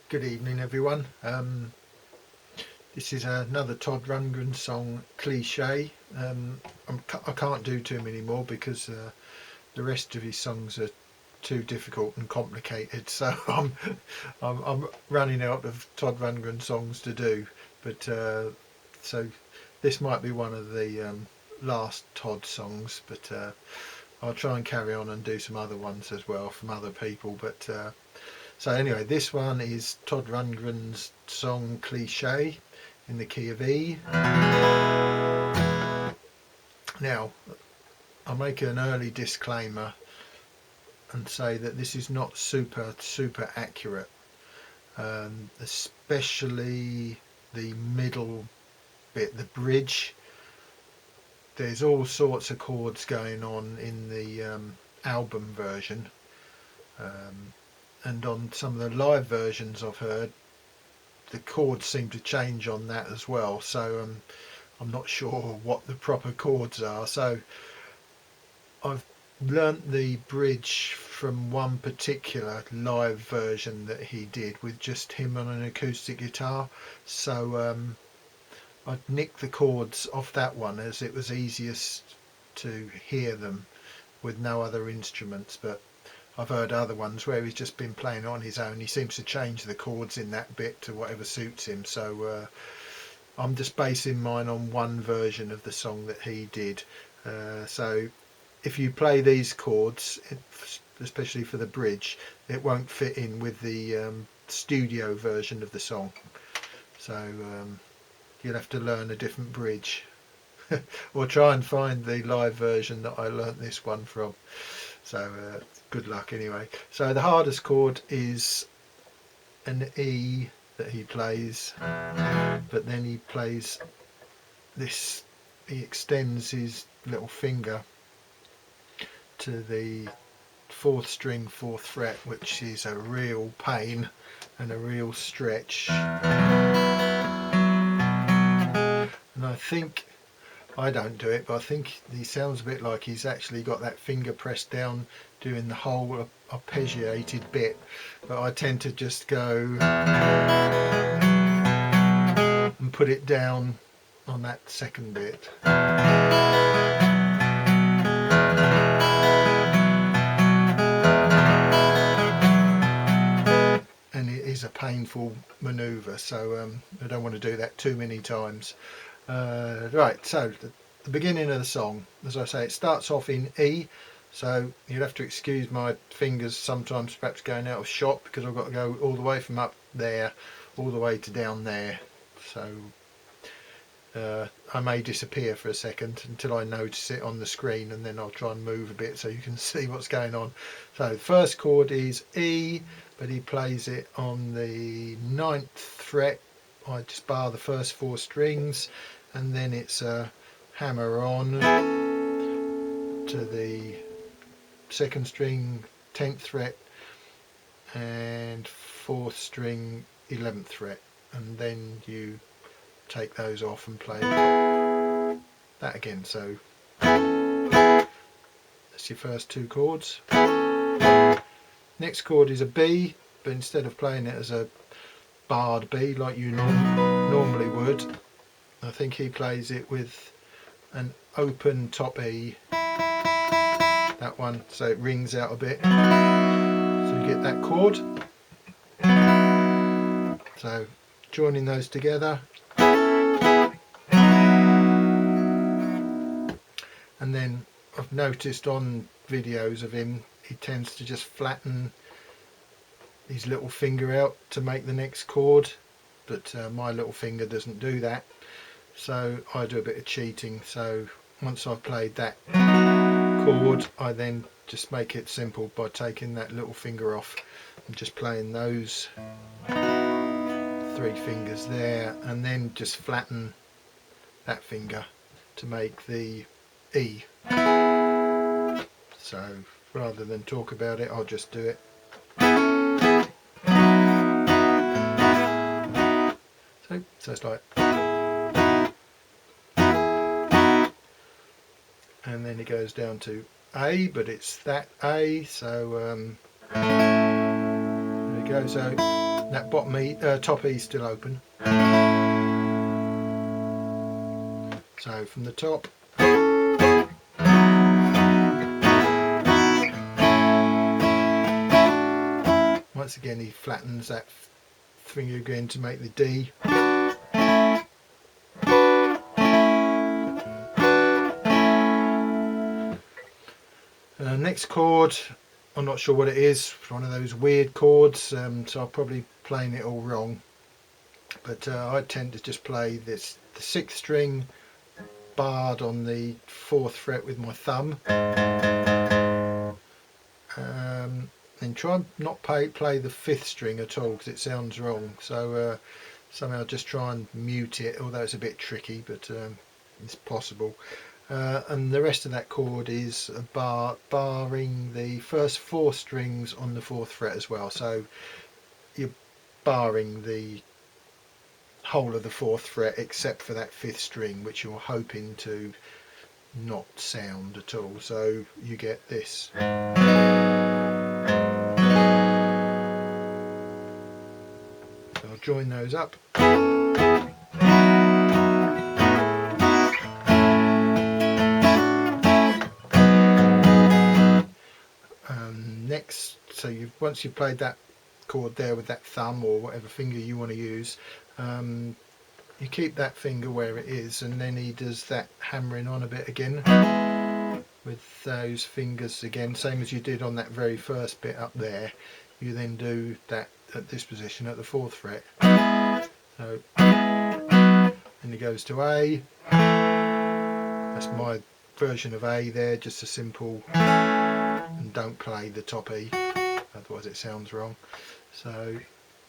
Good evening, everyone. This is another Todd Rundgren song, Cliche. I can't do too many more because the rest of his songs are too difficult and complicated. So I'm running out of Todd Rundgren songs to do. But so this might be one of the last Todd songs. But I'll try and carry on and do some other ones as well from other people. But so anyway, this one is Todd Rundgren's song Cliche in the key of E. Now, I'll make an early disclaimer and say that this is not super accurate, especially the middle bit, the bridge. There's all sorts of chords going on in the album version. And on some of the live versions I've heard, the chords seem to change on that as well, so I'm not sure what the proper chords are. So I've learnt the bridge from one particular live version that he did with just him on an acoustic guitar, so I'd nicked the chords off that one as it was easiest to hear them with no other instruments. But I've heard other ones where he's just been playing on his own. He seems to change the chords in that bit to whatever suits him. So I'm just basing mine on one version of the song that he did. So if you play these chords, especially for the bridge, it won't fit in with the studio version of the song. So you'll have to learn a different bridge or try and find the live version that I learnt this one from. So good luck anyway. So the hardest chord is an E that he plays, but then he plays this, he extends his little finger to the 4th string 4th fret, which is a real pain and a real stretch. And I think, I don't do it, but I think he sounds a bit like he's actually got that finger pressed down doing the whole arpeggiated bit, but I tend to just go and put it down on that second bit. And it is a painful manoeuvre, so I don't want to do that too many times. Right, so the beginning of the song, as I say, it starts off in E, so you'll have to excuse my fingers sometimes perhaps going out of shot because I've got to go all the way from up there all the way to down there. So I may disappear for a second until I notice it on the screen, and then I'll try and move a bit so you can see what's going on. So the first chord is E, but he plays it on the 9th fret. I just bar the first 4 strings, and then it's a hammer on to the 2nd string 10th fret and 4th string 11th fret, and then you take those off and play that again. So that's your first 2 chords. Next chord is a B, but instead of playing it as a barred B like you normally would, I think he plays it with an open top E, that one, so it rings out a bit, so you get that chord. So joining those together, and then I've noticed on videos of him, he tends to just flatten his little finger out to make the next chord, but my little finger doesn't do that, so I do a bit of cheating. So once I've played that chord, I then just make it simple by taking that little finger off and just playing those 3 fingers there, and then just flatten that finger to make the E. So rather than talk about it, I'll just do it. So it's like, and then it goes down to A, but it's that A, so there we go. So That bottom E, top E still open. So from the top, once again he flattens that finger again to make the D. Next chord, I'm not sure what it is, one of those weird chords, so I'm probably playing it all wrong, but I tend to just play the 6th string barred on the 4th fret with my thumb, and try and not play the 5th string at all because it sounds wrong, so somehow just try and mute it, although it's a bit tricky, but it's possible. And the rest of that chord is barring the first 4 strings on the 4th fret as well, so you're barring the whole of the 4th fret except for that 5th string, which you're hoping to not sound at all, so you get this. So I'll join those up. Next, so once you've played that chord there with that thumb or whatever finger you want to use, you keep that finger where it is, and then he does that hammering on a bit again with those fingers again, same as you did on that very first bit up there. You then do that at this position at the 4th fret. So then he goes to A. That's my version of A there, just a simple, and don't play the top E, otherwise it sounds wrong. So,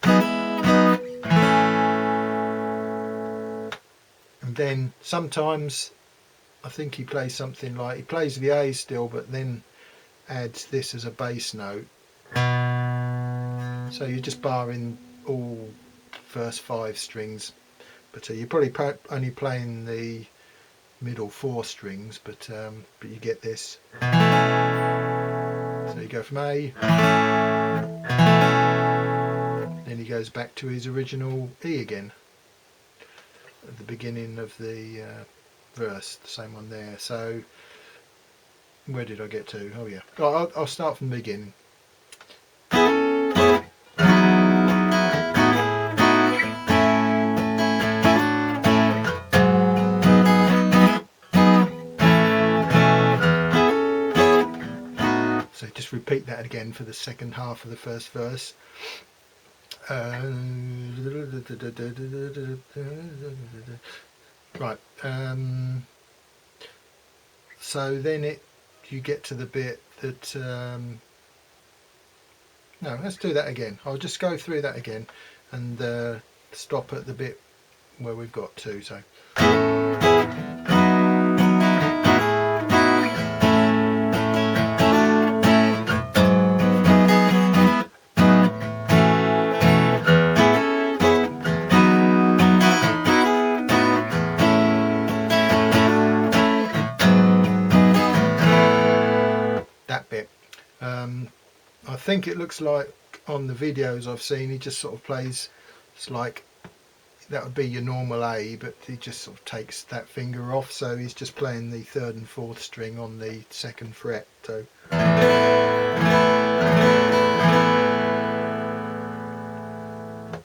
and then sometimes I think he plays something like, he plays the A still but then adds this as a bass note, so you're just barring all first 5 strings, but you're probably only playing the middle 4 strings, but you get this. So you go from A, then he goes back to his original E again at the beginning of the verse, the same one there. So where did I get to? Oh yeah, I'll start from the beginning. So just repeat that again for the second half of the first verse. Right. So then you get to the bit that. No, let's do that again. I'll just go through that again and stop at the bit where we've got to. So. That bit. I think it looks like on the videos I've seen he just sort of plays, it's like that would be your normal A, but he just sort of takes that finger off, so he's just playing the 3rd and 4th string on the 2nd fret. So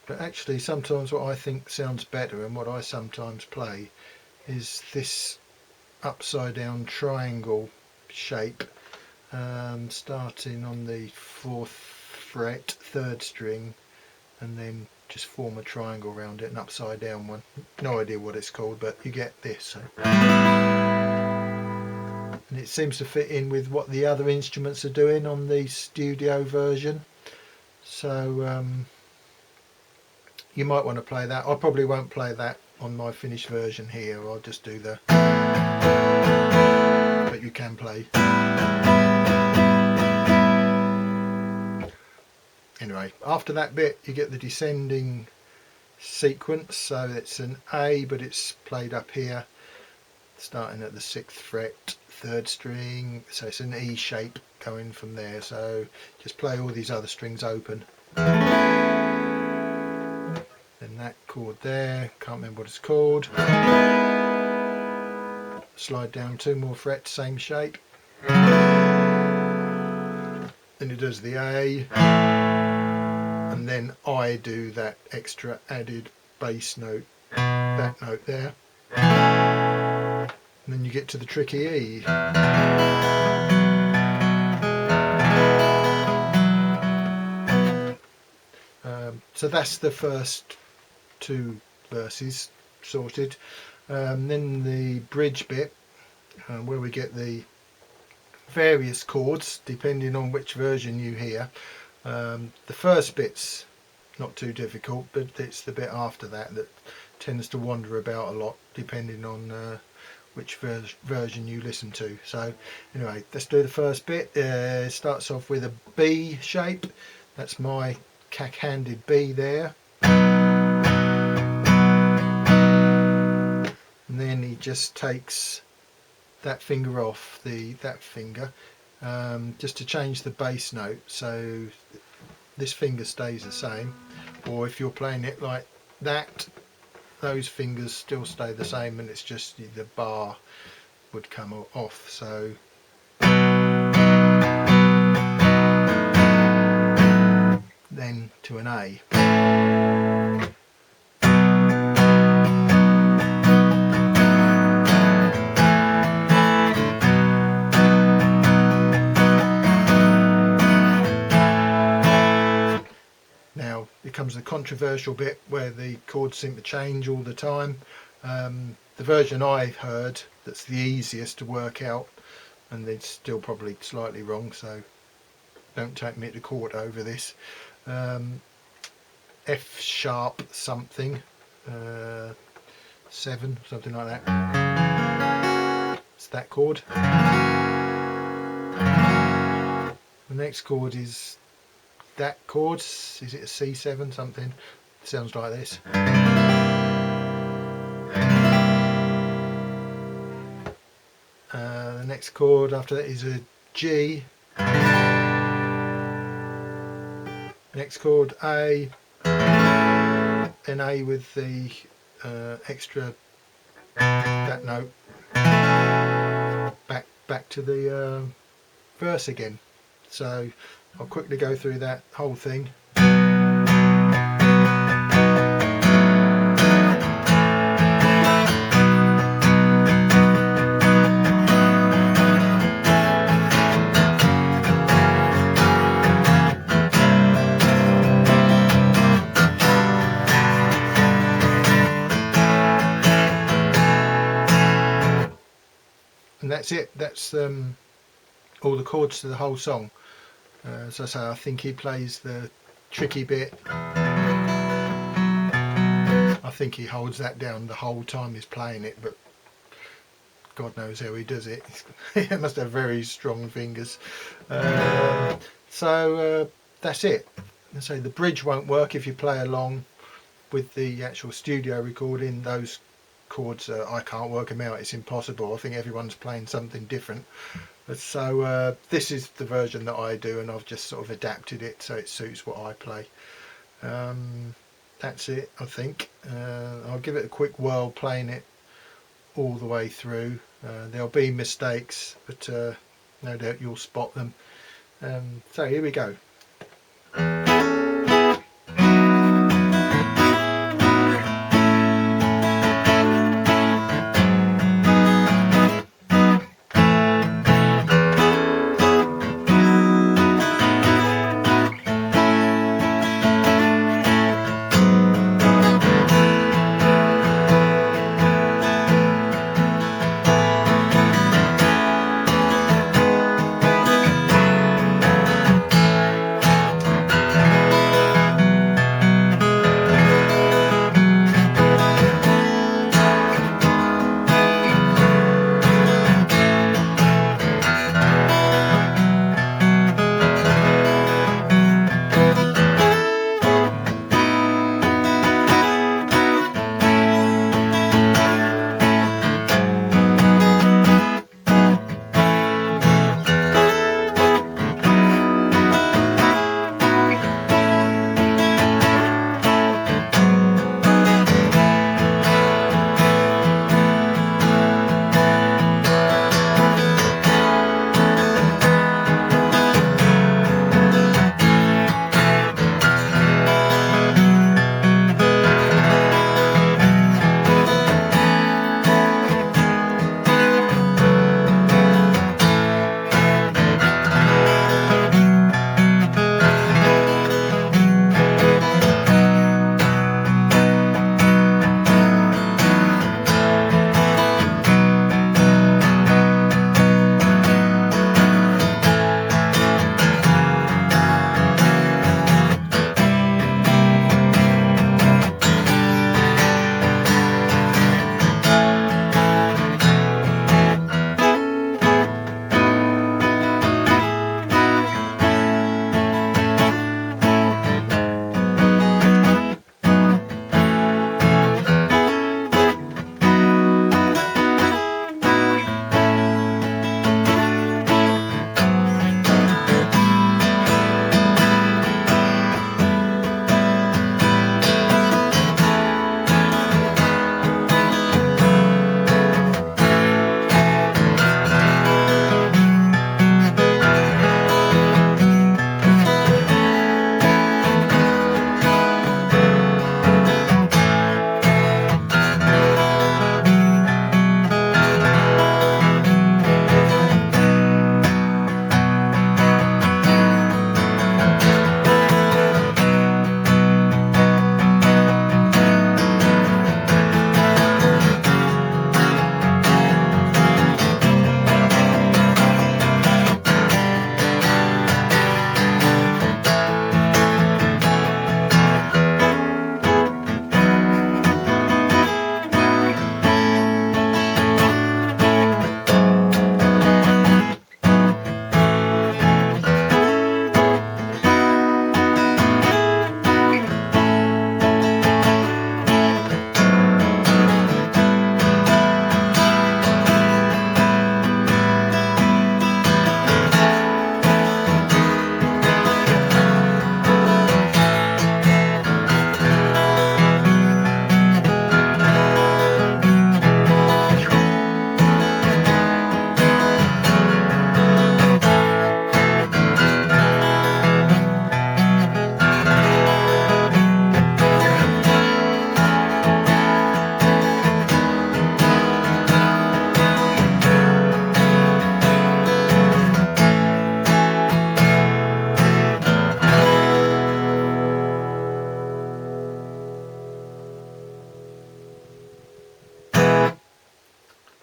but actually sometimes what I think sounds better and what I sometimes play is this upside down triangle shape, starting on the 4th fret, 3rd string, and then just form a triangle around it, an upside down one. No idea what it's called, but you get this. So. And it seems to fit in with what the other instruments are doing on the studio version. So you might want to play that. I probably won't play that on my finished version here. I'll just do the... But you can play. Anyway, after that bit you get the descending sequence, so it's an A but it's played up here starting at the 6th fret, 3rd string, so it's an E shape going from there, so just play all these other strings open. that chord there, can't remember what it's called. Slide down 2 more frets, same shape. Then it does the A, and then I do that extra added bass note, that note there. And then you get to the tricky E. So that's the first 2 verses sorted. Then the bridge bit, where we get the various chords depending on which version you hear. The first bit's not too difficult, but it's the bit after that that tends to wander about a lot depending on which version you listen to. So anyway, let's do the first bit. It starts off with a B shape. That's my cack-handed B there, and then he just takes that finger off, that finger, just to change the bass note, so this finger stays the same, or if you're playing it like that, those fingers still stay the same, and it's just the bar would come off. So then to an A. Now it comes the controversial bit where the chords seem to change all the time. The version I've heard that's the easiest to work out, and it's still probably slightly wrong, so don't take me to court over this. F sharp something, 7, something like that. It's that chord. The next chord is that chord. Is it a C7 something? It sounds like this. The next chord after that is a G. Next chord A, then A with the extra that note. Back to the verse again. So I'll quickly go through that whole thing. And that's it. That's all the chords to the whole song. As I say, I think he plays the tricky bit. I think he holds that down the whole time he's playing it, but God knows how he does it. He must have very strong fingers. So that's it. And so the bridge won't work if you play along with the actual studio recording. Those chords, I can't work them out. It's impossible. I think everyone's playing something different. So this is the version that I do, and I've just sort of adapted it so it suits what I play. That's it, I think. I'll give it a quick whirl playing it all the way through. There'll be mistakes, but no doubt you'll spot them. So here we go.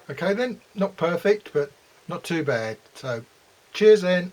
Okay then, not perfect, but not too bad. So cheers then.